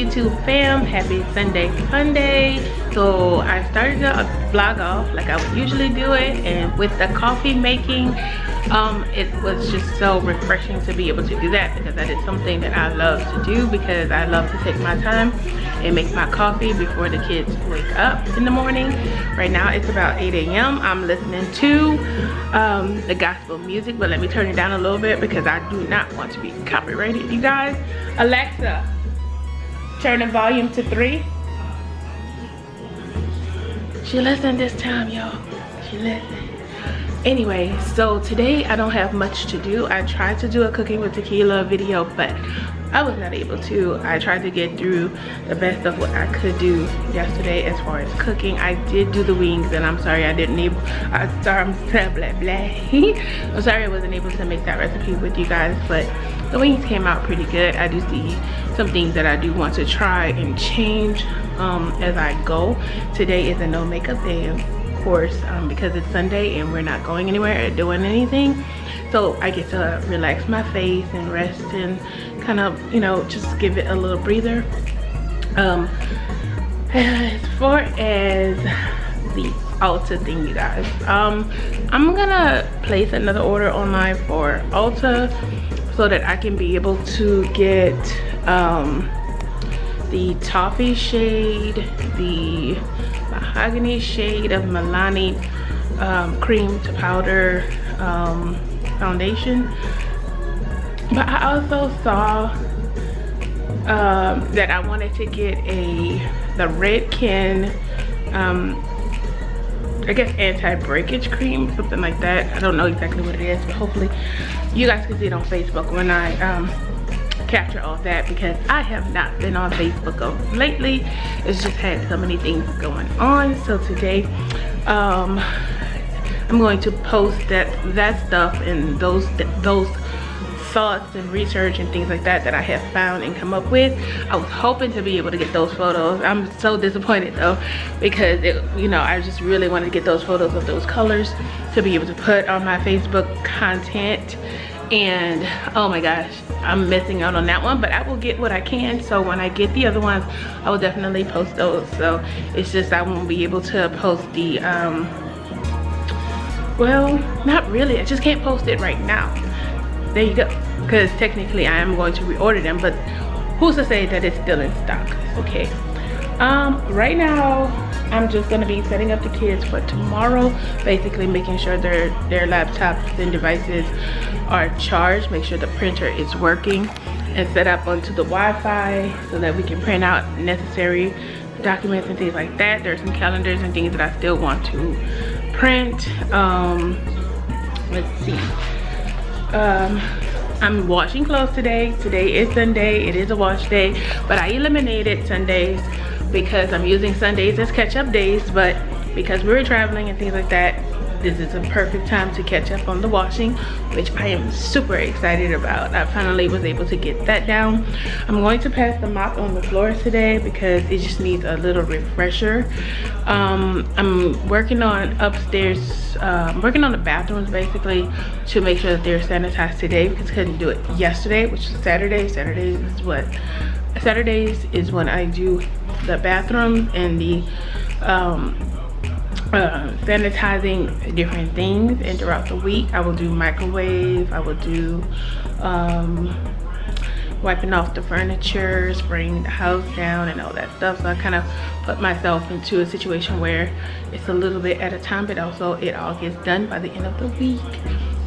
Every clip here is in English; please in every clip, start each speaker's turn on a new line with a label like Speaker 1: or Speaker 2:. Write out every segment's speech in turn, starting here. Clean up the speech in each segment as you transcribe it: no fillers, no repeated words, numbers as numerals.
Speaker 1: YouTube fam, happy Sunday Funday. So I started the vlog off like I would usually do it, and with the coffee making, it was just so refreshing to be able to do that, because that is something that I love to do, because I love to take my time and make my coffee before the kids wake up in the morning. Right now it's about 8 a.m. I'm listening to the gospel music, but let me turn it down a little bit because I do not want to be copyrighted, you guys. Alexa, turn the volume to 3. She listened this time, y'all. She listened. Anyway, so today I don't have much to do. I tried to do a cooking with tequila video, but I was not able to. I tried to get through the best of what I could do yesterday as far as cooking. I did do the wings, and I'm sorry I I'm sorry I wasn't able to make that recipe with you guys, but the wings came out pretty good. I do see some things that I do want to try and change as I go. Today is a no makeup day, of course, because it's Sunday and we're not going anywhere or doing anything. So I get to relax my face and rest and kind of, you know, just give it a little breather. As far as the Ulta thing, you guys, I'm gonna place another order online for Ulta so that I can be able to get the toffee shade, the mahogany shade of Milani cream to powder foundation. But I also saw that I wanted to get the Redken I guess anti-breakage cream, something like that. I don't know exactly what it is, but hopefully you guys can see it on Facebook when I capture all that, because I have not been on Facebook lately. It's just had so many things going on. So today I'm going to post that stuff and those thoughts and research and things like that I have found and come up with. I was hoping to be able to get those photos. I'm so disappointed though, because you know, I just really wanted to get those photos of those colors to be able to put on my Facebook content, and oh my gosh, I'm missing out on that one, but I will get what I can. So when I get the other ones, I will definitely post those. So it's just I won't be able to post the well, not really, I just can't post it right now. There you go, because technically I am going to reorder them, but who's to say that it's still in stock? Okay. Right now I'm just going to be setting up the kids for tomorrow, basically making sure their laptops and devices are charged, make sure the printer is working, and set up onto the Wi-Fi so that we can print out necessary documents and things like that. There's some calendars and things that I still want to print. Let's see. I'm washing clothes today. Today is Sunday. It is a wash day, but I eliminated Sundays because I'm using Sundays as catch-up days. But because we were traveling and things like that, this is a perfect time to catch up on the washing, which I am super excited about. I finally was able to get that down. I'm going to pass the mop on the floors today because it just needs a little refresher. I'm working on upstairs, working on the bathrooms basically to make sure that they're sanitized today, because I couldn't do it yesterday, which is Saturday. Saturdays is when I do the bathrooms and the sanitizing different things, and throughout the week I will do microwave, I will do wiping off the furniture, spraying the house down and all that stuff. So I kind of put myself into a situation where it's a little bit at a time, but also it all gets done by the end of the week.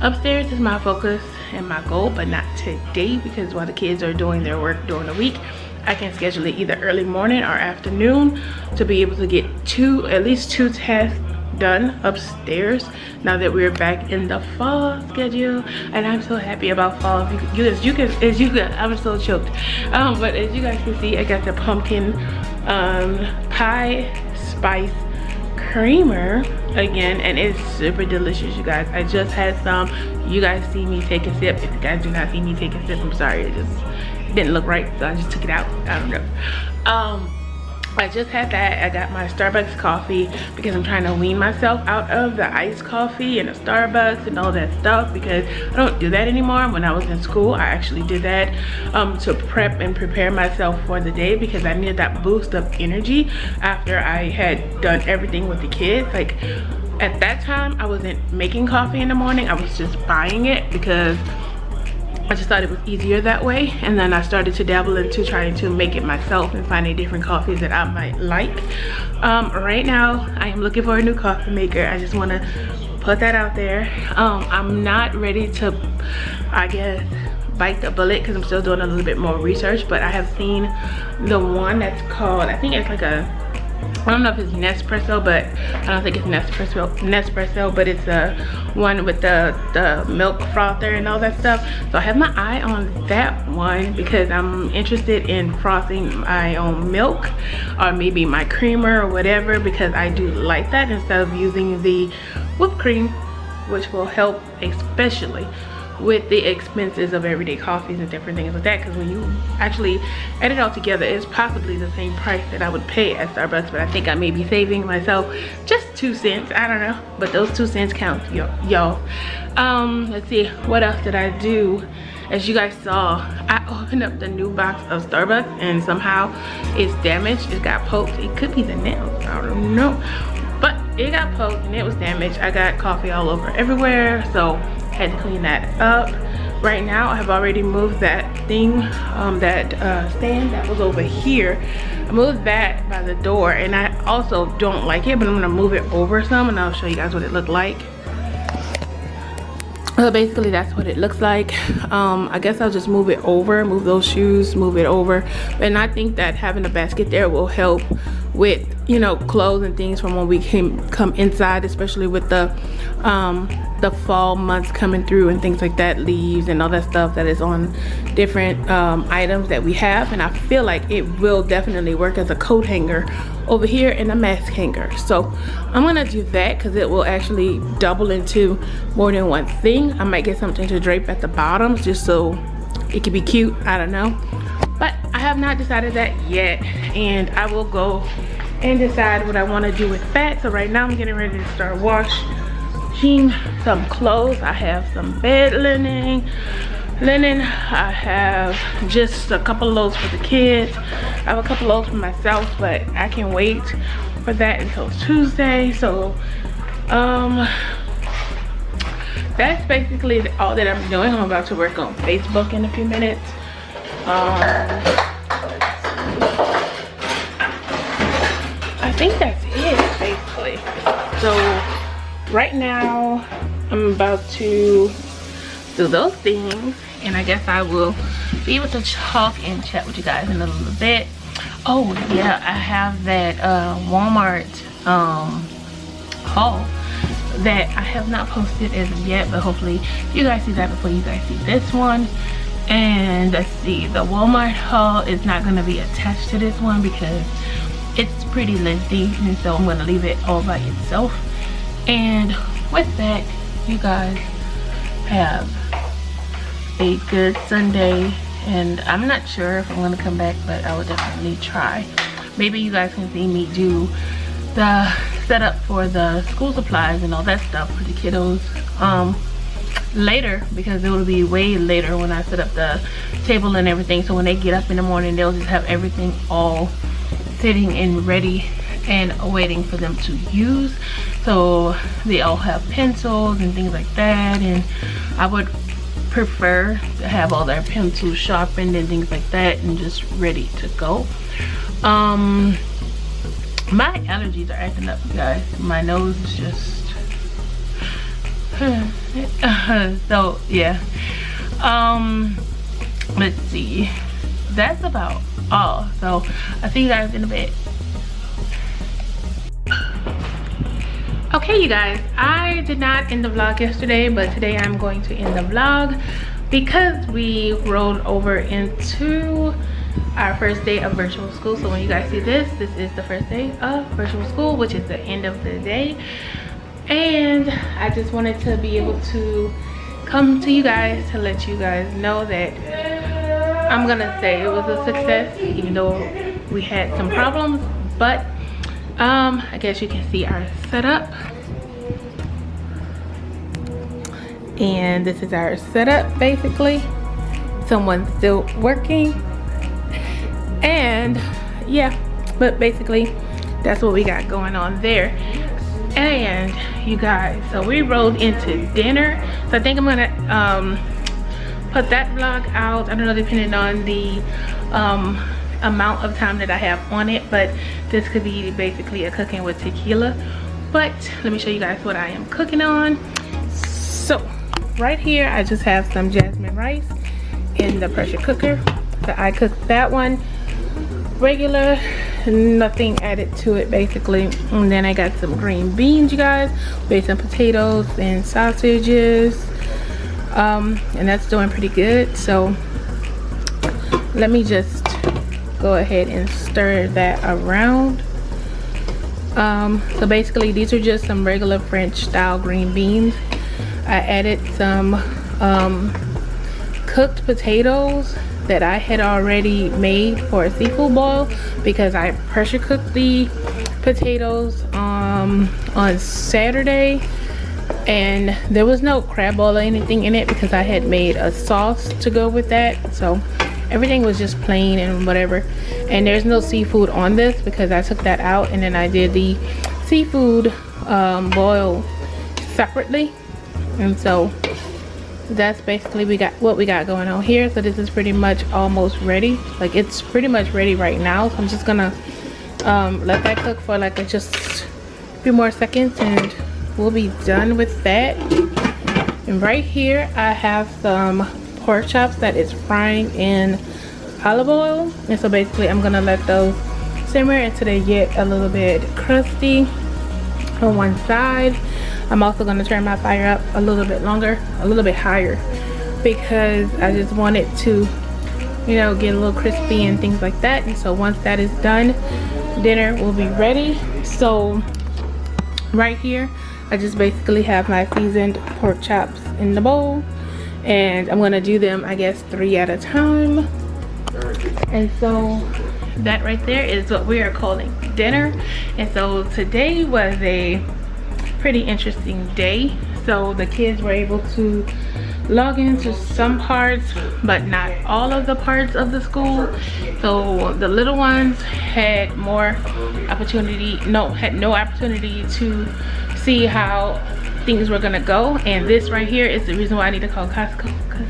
Speaker 1: Upstairs is my focus and my goal, but not today, because while the kids are doing their work during the week, I can schedule it either early morning or afternoon to be able to get at least two tasks done upstairs now that we're back in the fall schedule. And I'm so happy about fall. As you can, I'm so choked. But as you guys can see, I got the pumpkin pie spice creamer again, and it's super delicious, you guys. I just had some. You guys see me take a sip. If you guys do not see me take a sip, I'm sorry. It just didn't look right, so I just took it out. I don't know. I just had that. I got my Starbucks coffee because I'm trying to wean myself out of the iced coffee and the Starbucks and all that stuff, because I don't do that anymore. When I was in school, I actually did that to prep and prepare myself for the day, because I needed that boost of energy after I had done everything with the kids. Like at that time, I wasn't making coffee in the morning. I was just buying it because I just thought it was easier that way. And then I started to dabble into trying to make it myself and finding different coffees that I might like. Right now, I am looking for a new coffee maker. I just want to put that out there. I'm not ready to, I guess, bite the bullet because I'm still doing a little bit more research, but I have seen the one that's called, I think it's like a, I don't know if it's Nespresso, but I don't think it's Nespresso, but it's a one with the milk frother and all that stuff. So I have my eye on that one because I'm interested in frothing my own milk or maybe my creamer or whatever, because I do like that instead of using the whipped cream, which will help especially with the expenses of everyday coffees and different things like that, because when you actually add it all together, it's possibly the same price that I would pay at Starbucks, but I think I may be saving myself just 2 cents. I don't know, but those 2 cents count, y'all. Let's see, what else did I do? As you guys saw, I opened up the new box of Starbucks and somehow it's damaged. It got poked. It could be the nails, I don't know, but it got poked and it was damaged. I got coffee all over everywhere, so had to clean that up. Right now I have already moved that thing, that stand that was over here. I moved that by the door, and I also don't like it, but I'm gonna move it over some and I'll show you guys what it looked like. Basically that's what it looks like. I guess I'll just move it over, move those shoes, move it over. And I think that having a basket there will help with, you know, clothes and things from when we come inside, especially with the fall months coming through and things like that, leaves and all that stuff that is on different items that we have. And I feel like it will definitely work as a coat hanger over here and a mask hanger. So I'm gonna do that because it will actually double into more than one thing. I might get something to drape at the bottoms just so it could be cute, I don't know, but I have not decided that yet, and I will go and decide what I want to do with that. So right now I'm getting ready to start washing some clothes. I have some bed linen. I have just a couple of loads for the kids. I have a couple of loads for myself, but I can wait for that until Tuesday. So that's basically all that I'm doing. I'm about to work on Facebook in a few minutes. I think that's it basically. So right now I'm about to do those things, and I guess I will be able to talk and chat with you guys in a little bit. Oh yeah, I have that Walmart haul that I have not posted as of yet, but hopefully you guys see that before you guys see this one. And let's see, the Walmart haul is not going to be attached to this one because it's pretty lengthy, and so I'm going to leave it all by itself. And with that, you guys have a good Sunday, and I'm not sure if I'm going to come back, but I will definitely try. Maybe you guys can see me do the setup for the school supplies and all that stuff for the kiddos later, because it will be way later when I set up the table and everything. So when they get up in the morning, they'll just have everything all sitting and ready and waiting for them to use. So they all have pencils and things like that, and I would prefer to have all their pencils sharpened and things like that and just ready to go. My allergies are acting up, you guys. My nose is just so yeah. Let's see, that's about all. So I'll see you guys in a bit. Okay, you guys, I did not end the vlog yesterday, but today I'm going to end the vlog because we rolled over into our first day of virtual school. So when you guys see this is the first day of virtual school, which is the end of the day. And I just wanted to be able to come to you guys to let you guys know that I'm gonna say it was a success, even though we had some problems, But I guess you can see our setup. And this is our setup basically. Someone's still working. And yeah, but basically that's what we got going on there. And you guys, so we rolled into dinner. So I think I'm gonna put that vlog out, I don't know, depending on the amount of time that I have on it, but this could be basically a cooking with tequila. But let me show you guys what I am cooking on. So right here I just have some jasmine rice in the pressure cooker. So I cooked that one regular, nothing added to it basically. And then I got some green beans, you guys, with some potatoes and sausages, and that's doing pretty good. So let me just go ahead and stir that around. So basically these are just some regular French style green beans. I added some cooked potatoes that I had already made for a seafood boil, because I pressure cooked the potatoes on Saturday, and there was no crab boil or anything in it because I had made a sauce to go with that. So everything was just plain and whatever, and there's no seafood on this because I took that out, and then I did the seafood boil separately. And so that's basically what we got going on here. So this is pretty much almost ready, like it's pretty much ready right now. So I'm just gonna let that cook for like just a few more seconds and we'll be done with that. And right here I have some pork chops that is frying in olive oil, and so basically I'm gonna let those simmer until they get a little bit crusty on one side. I'm also going to turn my fire up a little bit longer, a little bit higher, because I just want it to, you know, get a little crispy and things like that. And so once that is done, dinner will be ready. So right here I just basically have my seasoned pork chops in the bowl, and I'm going to do them, I guess, 3 at a time. And so that right there is what we are calling dinner. And so today was a pretty interesting day. So the kids were able to log into some parts, but not all of the parts of the school. So the little ones had more opportunity, had no opportunity to see how things were gonna go. And this right here is the reason why I need to call Costco, because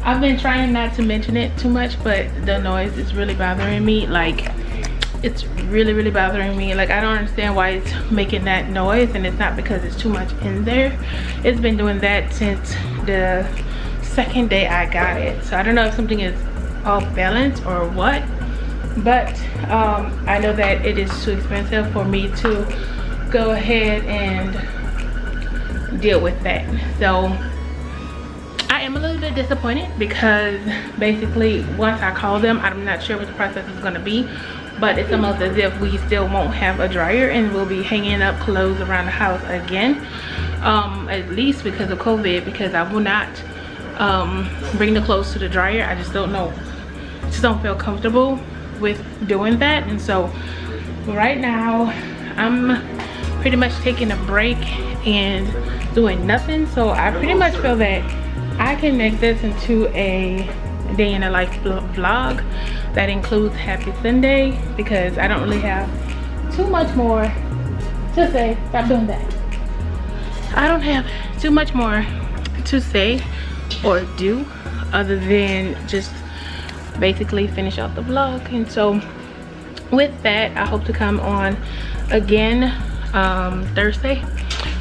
Speaker 1: I've been trying not to mention it too much, but the noise is really bothering me. Like, it's really bothering me. Like, I don't understand why it's making that noise, and it's not because it's too much in there. It's been doing that since the second day I got it. So I don't know if something is off balance or what, but I know that it is too expensive for me to go ahead and deal with that. So I am a little bit disappointed because basically once I call them, I'm not sure what the process is going to be, but it's almost as if we still won't have a dryer and we'll be hanging up clothes around the house again, at least because of COVID, because I will not bring the clothes to the dryer. I just don't know, just don't feel comfortable with doing that. And so right now I'm pretty much taking a break and doing nothing. So I pretty much feel that I can make this into a day in a life vlog that includes Happy Sunday, because I don't really have too much more to say. Stop doing that. I don't have too much more to say or do other than just basically finish out the vlog. And so with that, I hope to come on again Thursday,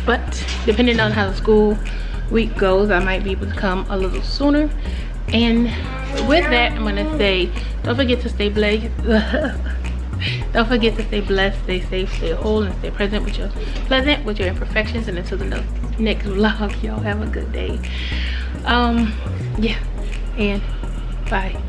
Speaker 1: but depending on how the school week goes, I might be able to come a little sooner. And with that, I'm gonna say, don't forget to stay blessed. Don't forget to stay blessed, stay safe, stay whole, and stay pleasant with your imperfections. And until the next vlog, y'all have a good day. Yeah, and bye.